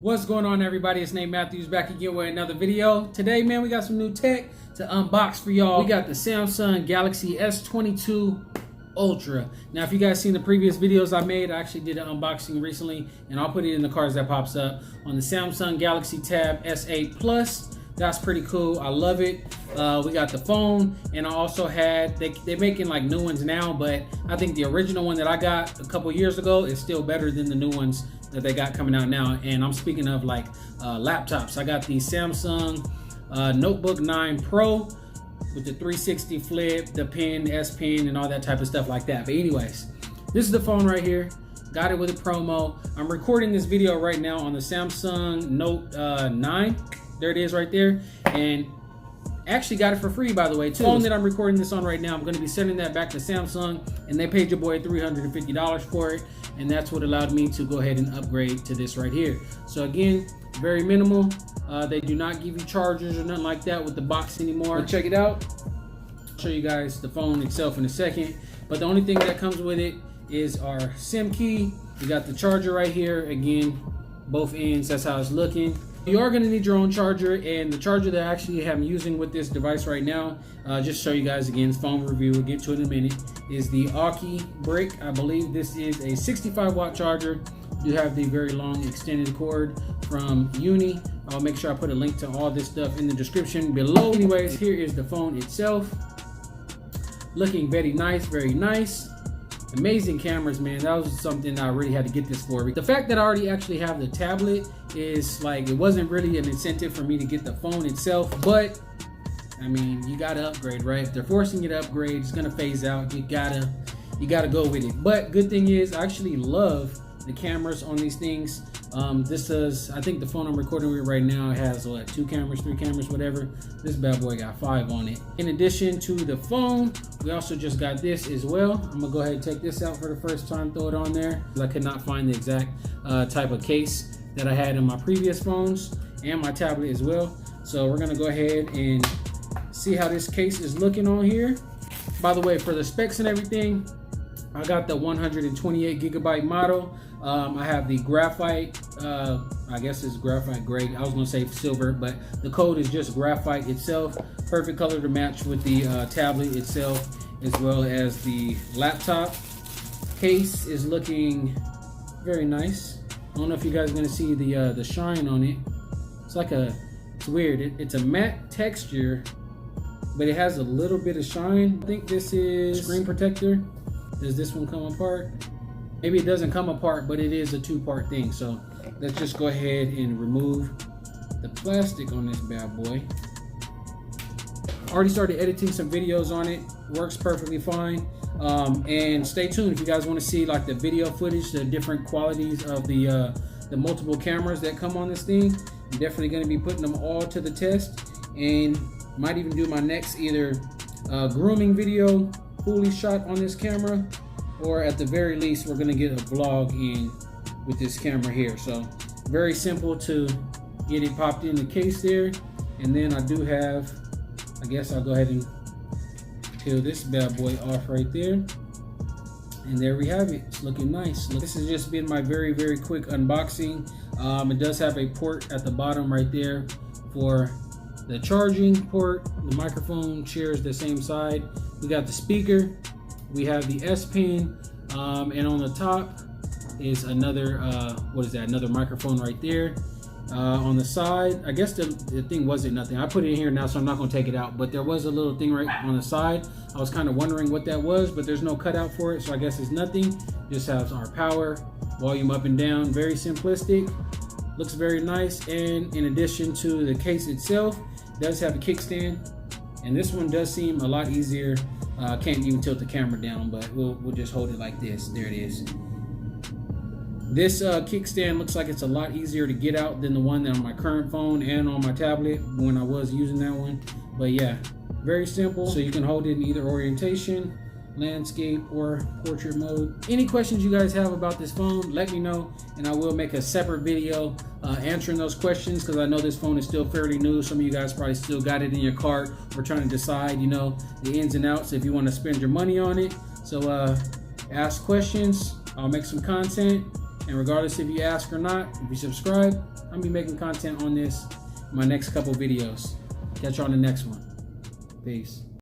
What's going on, everybody? It's Nate Matthews back again with another video. Today, man, we got some new tech to unbox for y'all. We got the Samsung Galaxy S22 Ultra. Now, if you guys seen the previous videos I made, I actually did an unboxing recently, and I'll put it in the cards that pops up on the Samsung Galaxy Tab S8 Plus. That's pretty cool. I love it. We got the phone, and I also had, they're making like new ones now, but I think the original one that I got a couple years ago is still better than the new ones that they got coming out now. And I'm speaking of like laptops. I got the Samsung Notebook 9 Pro with the 360 flip, the pen, S Pen, and all that type of stuff like that. But anyways, this is the phone right here. Got it with a promo. I'm recording this video right now on the Samsung Note 9. There it is right there. And actually got it for free, by the way, too. The phone that I'm recording this on right now, I'm going to be sending that back to Samsung, and they paid your boy $350 for it, and that's what allowed me to go ahead and upgrade to this right here. So again, very minimal. They do not give you chargers or nothing like that with the box anymore. But check it out. I'll show you guys the phone itself in a second, but the only thing that comes with it is our SIM key. We got the charger right here. Again, both ends, that's how it's looking. You are going to need your own charger, and the charger that I actually am using with this device right now, just show you guys again, phone review, we'll get to it in a minute, is the Aki Brick. I believe this is a 65 watt charger. You have the very long extended cord from Uni. I'll make sure I put a link to all this stuff in the description below. Anyways, here is the phone itself. Looking very nice, very nice. Amazing cameras, man. That was something I really had to get this for. The fact that I already actually have the tablet is like, it wasn't really an incentive for me to get the phone itself, but I mean, you gotta upgrade, right? If they're forcing you to upgrade, it's gonna phase out. You gotta go with it. But good thing is, I actually love the cameras on these things. This is, I think the phone I'm recording with right now has what, 2 cameras, 3 cameras, whatever. This bad boy got 5 on it. In addition to the phone, we also just got this as well. I'm gonna go ahead and take this out for the first time, throw it on there. I could not find the exact type of case that I had in my previous phones and my tablet as well. So we're gonna go ahead and see how this case is looking on here. By the way, for the specs and everything, I got the 128 gigabyte model. I have the graphite, I guess it's graphite gray. I was gonna say silver, but the code is just graphite itself. Perfect color to match with the tablet itself, as well as the laptop. Case is looking very nice. I don't know if you guys are gonna see the shine on it. It's like it's weird. It's a matte texture, but it has a little bit of shine. I think this is screen protector. Does this one come apart? Maybe it doesn't come apart, but it is a 2-part thing. So let's just go ahead and remove the plastic on this bad boy. Already started editing some videos on it. Works perfectly fine. And stay tuned if you guys want to see like the video footage, the different qualities of the multiple cameras that come on this thing. I'm definitely going to be putting them all to the test, and might even do my next either grooming video fully shot on this camera, or at the very least we're gonna get a vlog in with this camera here. So very simple to get it popped in the case there. And then I do have, I guess I'll go ahead and peel this bad boy off right there, and there we have it. It's looking nice. This has just been my very quick unboxing. It does have a port at the bottom right there for the charging port. The microphone shares the same side. We got the speaker, we have the S Pen, and on the top is another, what is that? Another microphone right there. On the side, I guess the thing wasn't nothing. I put it in here now, so I'm not gonna take it out, but there was a little thing right on the side. I was kind of wondering what that was, but there's no cutout for it, so I guess it's nothing. Just has our power, volume up and down, very simplistic. Looks very nice. And in addition to the case itself, it does have a kickstand. And this one does seem a lot easier. Can't even tilt the camera down, but we'll just hold it like this. There it is. This kickstand looks like it's a lot easier to get out than the one that on my current phone and on my tablet when I was using that one. But yeah, very simple. So you can hold it in either orientation, landscape, or portrait mode. Any questions you guys have about this phone, let me know, and I will make a separate video answering those questions, because I know this phone is still fairly new. Some of you guys probably still got it in your cart or trying to decide, you know, the ins and outs if you want to spend your money on it. So ask questions, I'll make some content, And regardless if you ask or not, if you subscribe, I'm gonna be making content on this in my next couple videos. Catch you on the next one. Peace.